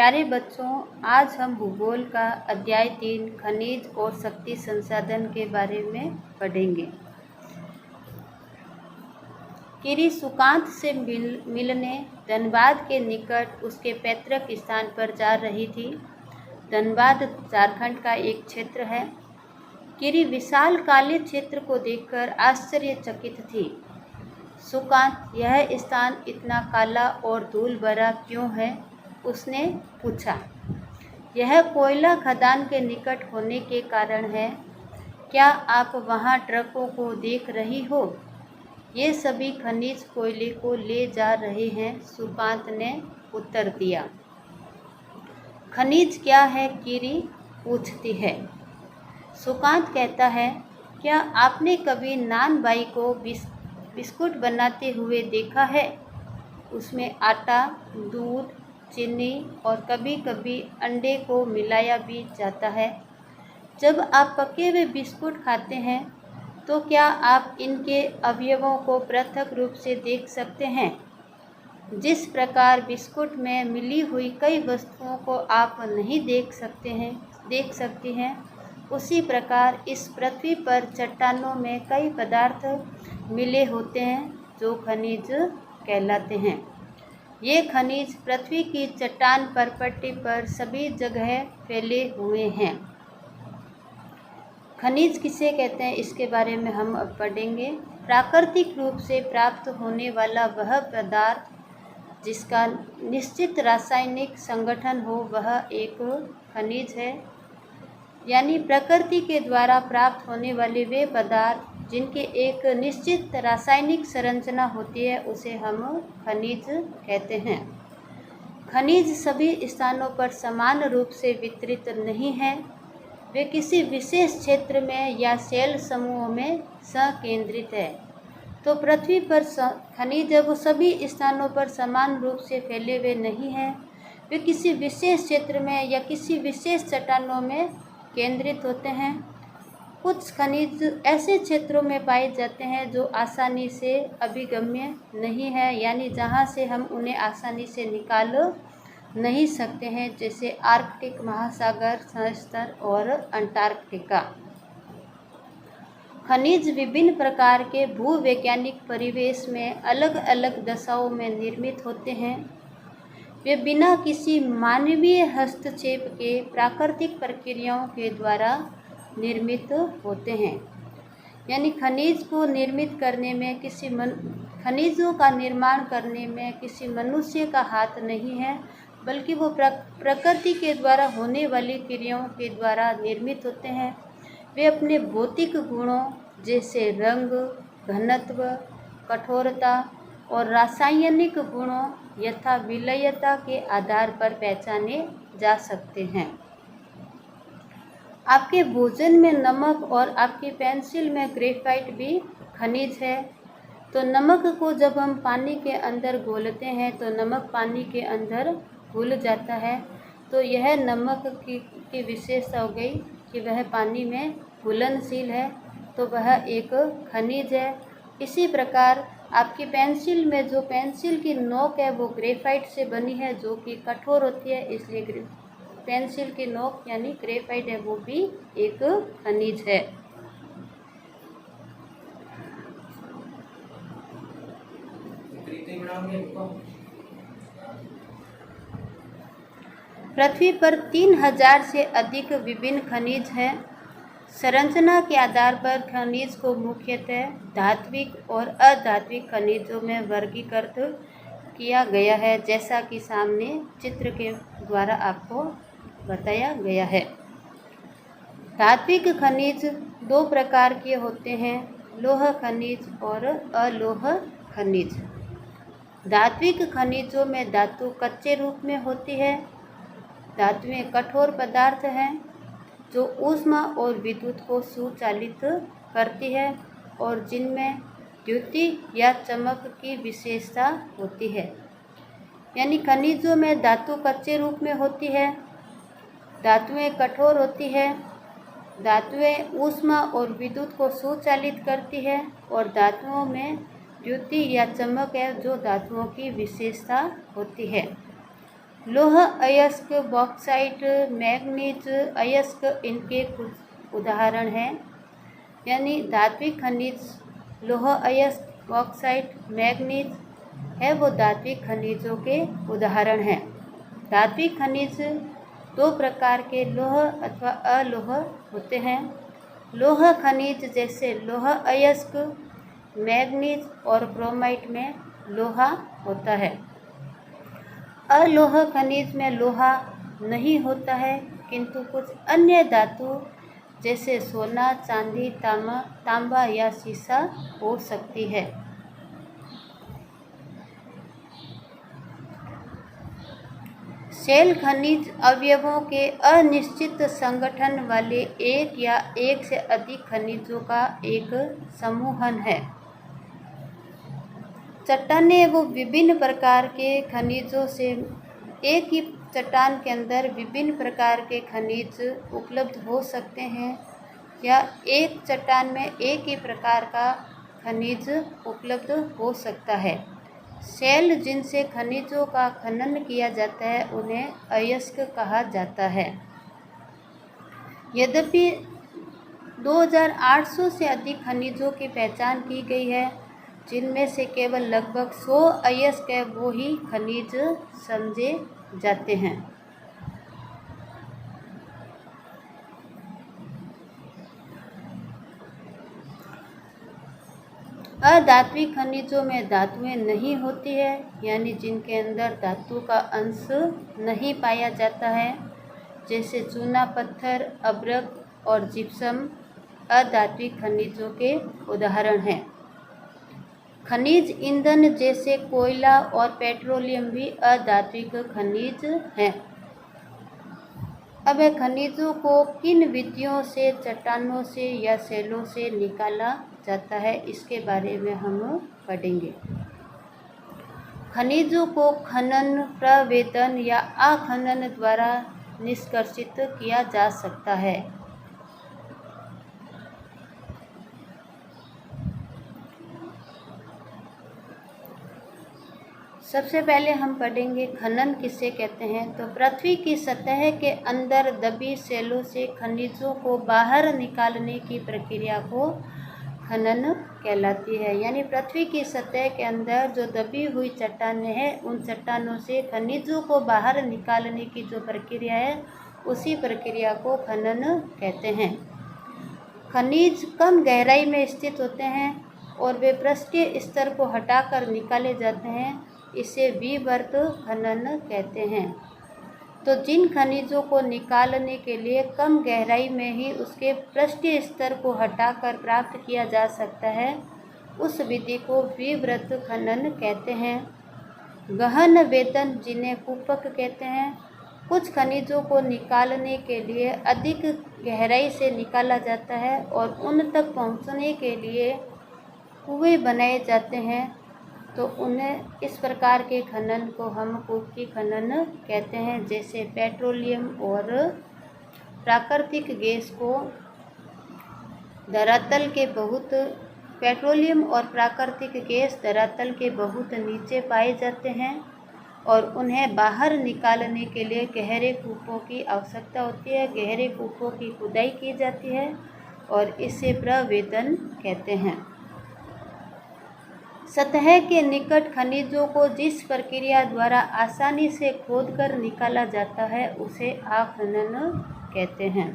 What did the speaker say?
प्यारे बच्चों, आज हम भूगोल का अध्याय 3 खनिज और शक्ति संसाधन के बारे में पढ़ेंगे। किरी सुकांत से मिलने धनबाद के निकट उसके पैतृक स्थान पर जा रही थी। धनबाद झारखंड का एक क्षेत्र है। किरी विशाल काले क्षेत्र को देखकर आश्चर्यचकित थी। सुकांत, यह स्थान इतना काला और धूल भरा क्यों है? उसने पूछा। यह कोयला खदान के निकट होने के कारण है। क्या आप वहां ट्रकों को देख रही हो? ये सभी खनिज कोयले को ले जा रहे हैं, सुकांत ने उत्तर दिया। खनिज क्या है? किरी पूछती है। सुकांत कहता है, क्या आपने कभी नान बाई को बिस्कुट बनाते हुए देखा है? उसमें आटा, दूध, चीनी और कभी कभी अंडे को मिलाया भी जाता है। जब आप पके हुए बिस्कुट खाते हैं तो क्या आप इनके अवयवों को पृथक रूप से देख सकते हैं? जिस प्रकार बिस्कुट में मिली हुई कई वस्तुओं को आप नहीं देख सकती हैं, उसी प्रकार इस पृथ्वी पर चट्टानों में कई पदार्थ मिले होते हैं जो खनिज कहलाते हैं। ये खनिज पृथ्वी की चट्टान परपट्टी पर सभी जगह फैले हुए हैं। खनिज किसे कहते हैं, इसके बारे में हम अब पढ़ेंगे। प्राकृतिक रूप से प्राप्त होने वाला वह पदार्थ जिसका निश्चित रासायनिक संगठन हो, वह एक खनिज है। यानी प्रकृति के द्वारा प्राप्त होने वाले वे पदार्थ जिनके एक निश्चित रासायनिक संरचना होती है, उसे हम खनिज कहते हैं। खनिज सभी स्थानों पर समान रूप से वितरित नहीं हैं। वे किसी विशेष क्षेत्र में या शैल समूहों में संकेंद्रित है। तो पृथ्वी पर खनिज वो सभी स्थानों पर समान रूप से फैले हुए नहीं हैं। वे किसी विशेष क्षेत्र में या किसी विशेष चट्टानों में केंद्रित होते हैं। कुछ खनिज ऐसे क्षेत्रों में पाए जाते हैं जो आसानी से अभिगम्य नहीं है, यानी जहां से हम उन्हें आसानी से निकाल नहीं सकते हैं, जैसे आर्कटिक महासागर, सहस्तर और अंटार्कटिका। खनिज विभिन्न प्रकार के भूवैज्ञानिक परिवेश में अलग अलग दशाओं में निर्मित होते हैं। वे बिना किसी मानवीय हस्तक्षेप के प्राकृतिक प्रक्रियाओं के द्वारा निर्मित होते हैं। यानी खनिजों का निर्माण करने में किसी मनुष्य का हाथ नहीं है, बल्कि वो प्रकृति के द्वारा होने वाली क्रियाओं के द्वारा निर्मित होते हैं। वे अपने भौतिक गुणों जैसे रंग, घनत्व, कठोरता और रासायनिक गुणों यथा विलयता के आधार पर पहचाने जा सकते हैं। आपके भोजन में नमक और आपकी पेंसिल में ग्रेफाइट भी खनिज है। तो नमक को जब हम पानी के अंदर घोलते हैं तो नमक पानी के अंदर घुल जाता है। तो यह नमक की विशेषता हो गई कि वह पानी में घुलनशील है, तो वह एक खनिज है। इसी प्रकार आपकी पेंसिल में जो पेंसिल की नोक है वो ग्रेफाइट से बनी है, जो कि कठोर होती है, इसलिए पेंसिल की नोक यानी ग्रेफाइट है, वो भी एक खनिज है। पृथ्वी पर 3000 से अधिक विभिन्न खनिज हैं। संरचना के आधार पर खनिज को मुख्यतः धात्विक और अधात्विक खनिजों में वर्गीकृत किया गया है, जैसा कि सामने चित्र के द्वारा आपको बताया गया है। धात्विक खनिज दो प्रकार के होते हैं, लौह खनिज और अलोह खनिज। धात्विक खनिजों में धातु कच्चे रूप में होती है। धातुएं कठोर पदार्थ हैं जो ऊष्मा और विद्युत को सुचालित करती है और जिनमें द्युति या चमक की विशेषता होती है। यानी खनिजों में धातु कच्चे रूप में होती है, धातुएं कठोर होती है, धातुएं ऊष्मा और विद्युत को सुचालित करती है और धातुओं में द्युति या चमक है जो धातुओं की विशेषता होती है। लौह अयस्क, बॉक्साइट, मैंगनीज अयस्क इनके कुछ उदाहरण हैं। यानी धात्विक खनिज लौह अयस्क, बॉक्साइट, मैंगनीज है वो धात्विक खनिजों के उदाहरण हैं। धात्विक खनिज दो प्रकार के लौह अथवा अलोह होते हैं। लौह खनिज जैसे लौह अयस्क, मैंगनीज और क्रोमाइट में लोहा होता है। अलोह खनिज में लोहा नहीं होता है, किंतु कुछ अन्य धातु जैसे सोना, चांदी, तांबा या सीसा हो सकती है। शेल खनिज अवयवों के अनिश्चित संगठन वाले एक या एक से अधिक खनिजों का एक समूहन है। चट्टानें वो विभिन्न प्रकार के खनिजों से, एक ही चट्टान के अंदर विभिन्न प्रकार के खनिज उपलब्ध हो सकते हैं या एक चट्टान में एक ही प्रकार का खनिज उपलब्ध हो सकता है। शेल जिनसे खनिजों का खनन किया जाता है उन्हें अयस्क कहा जाता है। यद्यपि 2800 से अधिक खनिजों की पहचान की गई है, जिनमें से केवल लगभग 100 अयस्क है वो ही खनिज समझे जाते हैं। अधात्विक खनिजों में धातुएं नहीं होती है, यानी जिनके अंदर धातु का अंश नहीं पाया जाता है, जैसे चूना पत्थर, अभ्रक और जिप्सम अधात्विक खनिजों के उदाहरण हैं। खनिज ईंधन जैसे कोयला और पेट्रोलियम भी अधात्विक खनिज हैं। अब खनिजों को किन विधियों से चट्टानों से या शेलों से निकाला जाता है इसके बारे में हम पढ़ेंगे। खनिजों को खनन, प्रवेदन या आखनन द्वारा निष्कर्षित किया जा सकता है। सबसे पहले हम पढ़ेंगे खनन किसे कहते हैं। तो पृथ्वी की सतह के अंदर दबी सेलों से खनिजों को बाहर निकालने की प्रक्रिया को खनन कहलाती है। यानी पृथ्वी की सतह के अंदर जो दबी हुई चट्टानें हैं, उन चट्टानों से खनिजों को बाहर निकालने की जो प्रक्रिया है उसी प्रक्रिया को खनन कहते हैं। खनिज कम गहराई में स्थित होते हैं और वे पृष्ठीय स्तर को हटाकर निकाले जाते हैं, इसे विवर्त खनन कहते हैं। तो जिन खनिजों को निकालने के लिए कम गहराई में ही उसके पृष्ठीय स्तर को हटाकर प्राप्त किया जा सकता है, उस विधि को विवर्त खनन कहते हैं। गहन वेदन जिन्हें कूपक कहते हैं, कुछ खनिजों को निकालने के लिए अधिक गहराई से निकाला जाता है और उन तक पहुंचने के लिए कुएं बनाए जाते हैं। तो उन्हें इस प्रकार के खनन को हम कूपी खनन कहते हैं। जैसे पेट्रोलियम और प्राकृतिक गैस को धरातल के पेट्रोलियम और प्राकृतिक गैस धरातल के बहुत नीचे पाए जाते हैं और उन्हें बाहर निकालने के लिए गहरे कूपों की आवश्यकता होती है। गहरे कूपों की खुदाई की जाती है और इसे प्रवेदन कहते हैं। सतह के निकट खनिजों को जिस प्रक्रिया द्वारा आसानी से खोदकर निकाला जाता है उसे आखनन कहते हैं।